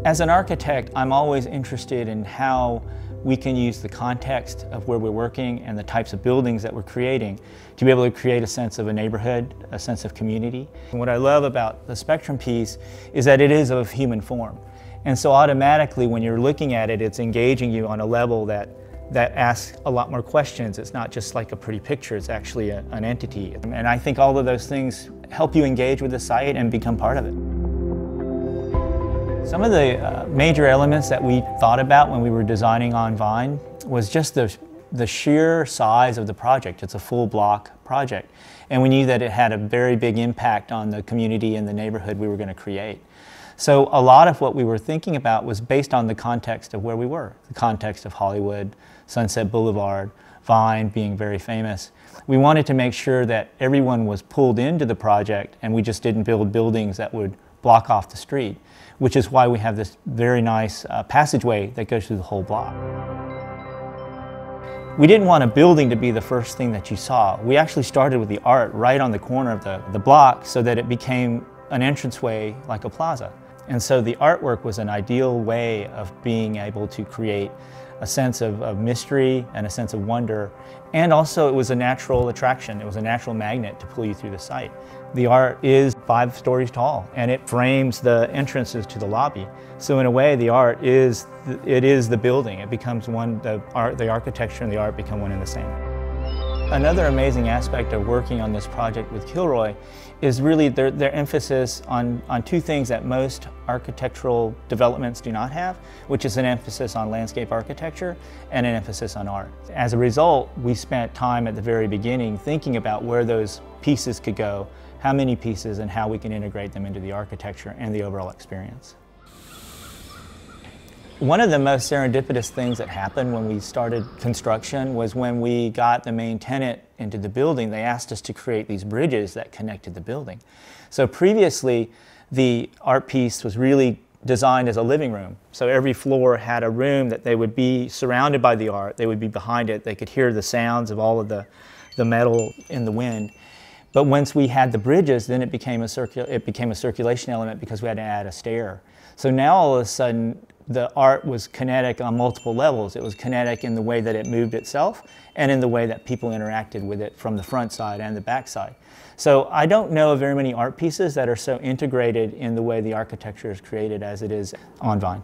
As an architect, I'm always interested in how we can use the context of where we're working and the types of buildings that we're creating to be able to create a sense of a neighborhood, a sense of community. And what I love about the spectrum piece is that it is of human form. And so automatically when you're looking at it, it's engaging you on a level that asks a lot more questions. It's not just like a pretty picture, it's actually an entity. And I think all of those things help you engage with the site and become part of it. Some of the major elements that we thought about when we were designing on Vine was just the sheer size of the project. It's a full block project. And we knew that it had a very big impact on the community and the neighborhood we were going to create. So a lot of what we were thinking about was based on the context of where we were, the context of Hollywood, Sunset Boulevard, Vine being very famous. We wanted to make sure that everyone was pulled into the project and we just didn't build buildings that would block off the street, which is why we have this very nice passageway that goes through the whole block. We didn't want a building to be the first thing that you saw. We actually started with the art right on the corner of the block so that it became an entranceway like a plaza. And so the artwork was an ideal way of being able to create a sense of mystery and a sense of wonder. And also it was a natural attraction. It was a natural magnet to pull you through the site. The art is 5 stories tall and it frames the entrances to the lobby. So in a way the art is the building. It becomes one, the architecture and the art become one and the same. Another amazing aspect of working on this project with Kilroy is really their emphasis on 2 things that most architectural developments do not have, which is an emphasis on landscape architecture and an emphasis on art. As a result, we spent time at the very beginning thinking about where those pieces could go, how many pieces, and how we can integrate them into the architecture and the overall experience. One of the most serendipitous things that happened when we started construction was when we got the main tenant into the building, they asked us to create these bridges that connected the building. So previously, the art piece was really designed as a living room. So every floor had a room that they would be surrounded by the art, they would be behind it, they could hear the sounds of all of the metal in the wind. But once we had the bridges, then it became a circulation element because we had to add a stair. So now all of a sudden, the art was kinetic on multiple levels. It was kinetic in the way that it moved itself and in the way that people interacted with it from the front side and the back side. So I don't know of very many art pieces that are so integrated in the way the architecture is created as it is on Vine.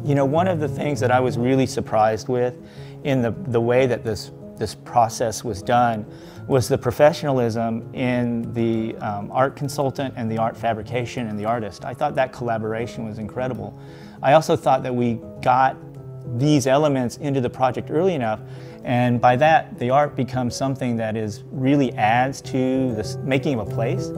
You know, one of the things that I was really surprised with in the way that this process was done was the professionalism in the art consultant and the art fabrication and the artist. I thought that collaboration was incredible. I also thought that we got these elements into the project early enough, and by that the art becomes something that really adds to the making of a place.